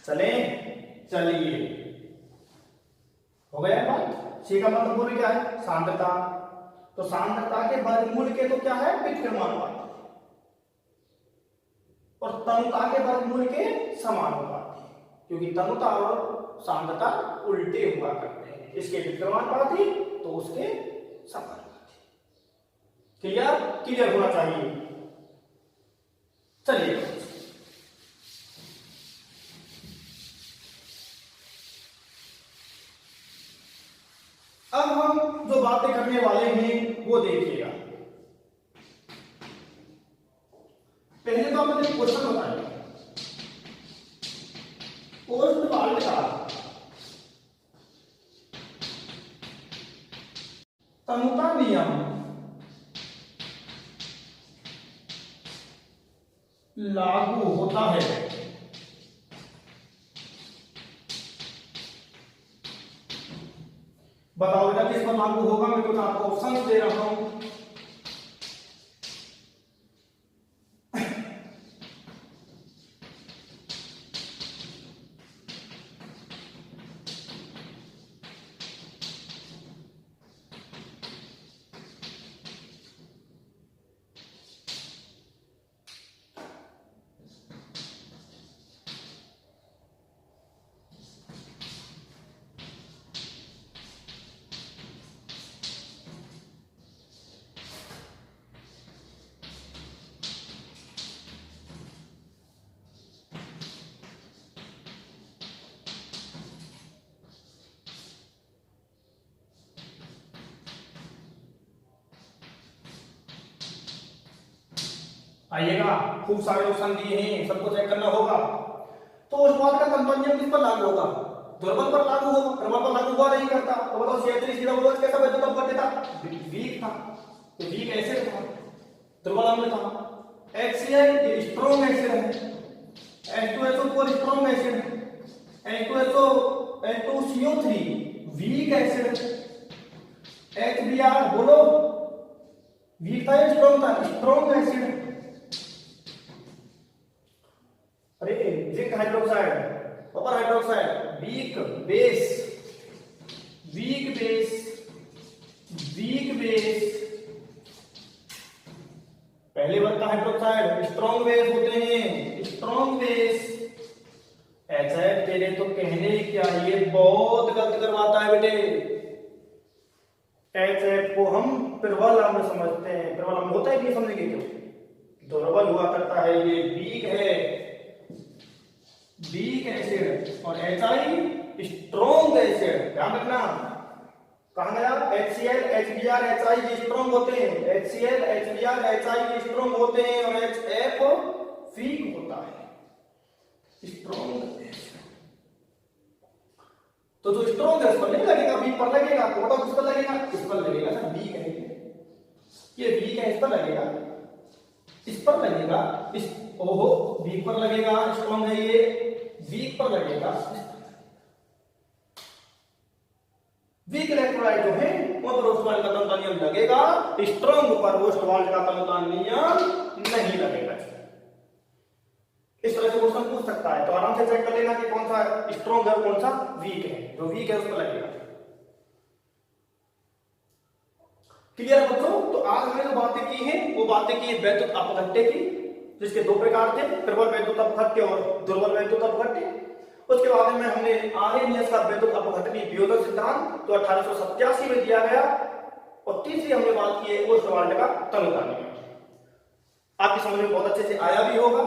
[SPEAKER 1] चले चलिए, हो गया बात। सी का मतलब बोले क्या है? सांद्रता। तो सांद्रता के वर्गमूल के तो क्या है? व्युत्क्रमानुपाती। और तनुता के वर्गमूल के समानुपाती, क्योंकि तनुता और सांद्रता उल्टे हुआ करते हैं। इसके व्युत्क्रमानुपाती तो उसके समानुपाती। क्लियर? क्लियर होना चाहिए। चलिए अब हम जो बातें करने वाले हैं वो देखिएगा। पहले तो आपने क्वेश्चन बताया, ओस्टवाल्ड का तनुता नियम लागू होता है। बताओ बेटा किस पर लागू होगा? मैं कुछ आपको ऑप्शन दे रहा हूं। आइएगा, खूब सारे ऑप्शन दिए हैं, सबको चेक करना होगा। तो ओस्टवाल्ड का तनुता नियम किस पर लागू होगा? ध्रुवल पर लागू होगा। ध्रुवल पर लागू हुआ नहीं करता। तो बताओ CH3COOH कैसा वैद्युत अपघट्य था? वीक था। तो वीक एसिड था, ध्रुवल अम्ल था। HCl ये स्ट्रॉन्ग एसिड है। H2SO4 स्ट्रॉन्ग एसिड है। H2CO3 वीक एसिड है। HBr बोलो, वीक था या स्ट्रॉन्ग था? स्ट्रॉन्ग एसिड है। अरे zinc hydroxide, copper hydroxide weak base, weak base, weak base. पहले वर्ग का हाइड्रोक्साइड स्ट्रॉन्ग बेस होते हैं, स्ट्रॉन्ग बेस। HF तेरे तो कहने क्या, ये बहुत गलत करवाता है बेटे। HF को हम प्रबल अम्ल समझते हैं। प्रबल अम्ल होता है कि समझेंगे क्यों? दुर्बल हुआ करता है, ये वीक है, वीक एसिड। और HI स्ट्रॉन्ग एसिड। ध्यान रखना, कहा गया? HCl HBr HI ये स्ट्रॉन्ग होते हैं। HCl HBr HI ये स्ट्रॉन्ग होते हैं और HF वीक होता है, स्ट्रॉन्ग एसिड। तो जो स्ट्रॉन्ग है उस पर नहीं लगेगा, वीक पर लगेगा। तो बताओ किस पर लगेगा? इस पर लगेगा सर, वीक है ये वीक है, इस पर लगेगा, इस पर लगेगा, इस ओहो वीक पर लगेगा। स्ट्रॉन्ग है ये, वीक पर लगेगा। वीक इलेक्ट्रोलाइट जो है वो पर ओस्टवाल्ड का तनुता नियम लगेगा, स्ट्रॉन्ग पर ओस्टवाल्ड का तनुता नियम नहीं लगेगा। इस तरह से क्वेश्चन पूछ सकता है, तो आराम से चेक कर लेना कि कौन सा स्ट्रॉन्ग है और कौन सा वीक है। जो वीक है उस पर लगेगा। क्लियर बच्चों? तो आज हमने जो बातें की हैं वो बातें की वैद्युत अपघट्य की, जिसके दो प्रकार थे, प्रबल वैद्युत अपघट्य और दुर्बल वैद्युत अपघट्य। उसके बाद में हमने आर्हेनियस का वैद्युत अपघटनी वियोजन सिद्धांत जो 1887 में दिया गया। और तीसरी हमने बात की है ओस्टवाल्ड का तनुता नियम। आपकी समझ में बहुत अच्छे से आया भी होगा।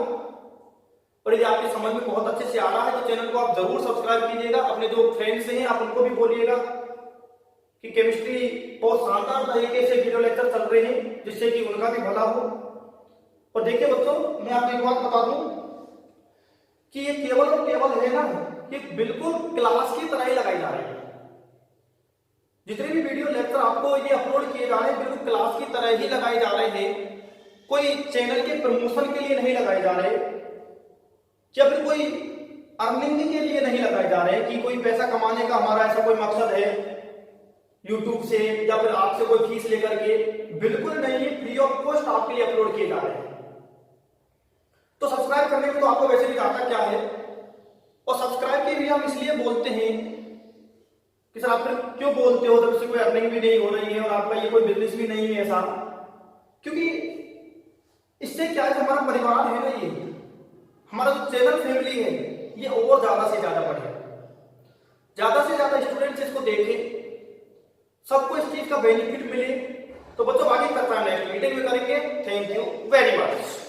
[SPEAKER 1] और यदि आपकी समझ में बहुत अच्छे से आ रहा है तो चैनल को आप जरूर सब्सक्राइब कीजिएगा। अपने जो फ्रेंड्स हैं आप उनको भी बोलिएगा कि केमिस्ट्री बहुत शानदार तरीके से वीडियो लेक्चर चल रहे हैं, जिससे कि उनका भी भला हो। और देखिए बच्चों, मैं आपको एक बात बता दूं कि ये केवल और केवल है ना, ये बिल्कुल क्लास की तरह ही लगाई जा रही है। जितने भी वीडियो लेक्चर आपको ये अपलोड किए जा रहे हैं बिल्कुल क्लास की तरह ही लगाए जा रहे हैं। कोई चैनल के प्रमोशन के लिए नहीं लगाए जा रहे, या फिर कोई अर्निंग के लिए नहीं लगाए जा रहे कि कोई पैसा कमाने का हमारा ऐसा कोई मकसद है यूट्यूब से या फिर आपसे कोई फीस लेकर के। बिल्कुल नहीं, ये फ्री ऑफ कॉस्ट आपके लिए अपलोड किए जा रहे हैं। तो सब्सक्राइब करने में तो आपको वैसे भी आता क्या है, और सब्सक्राइब के भी हम इसलिए बोलते हैं कि सर आप फिर क्यों बोलते हो जब से कोई अर्निंग भी नहीं हो रही है और आपका ये कोई बिजनेस भी नहीं है ऐसा। क्योंकि इससे क्या है, हमारा परिवार है ना, ये हमारा जो चैनल फैमिली है ये और ज्यादा से ज्यादा बढ़े, ज्यादा से ज्यादा स्टूडेंट्स इसको देखें, सबको इस चीज का बेनिफिट मिले। तो बच्चों आगे करता है नेक्स्ट मीटिंग में करेंगे। Thank you very much.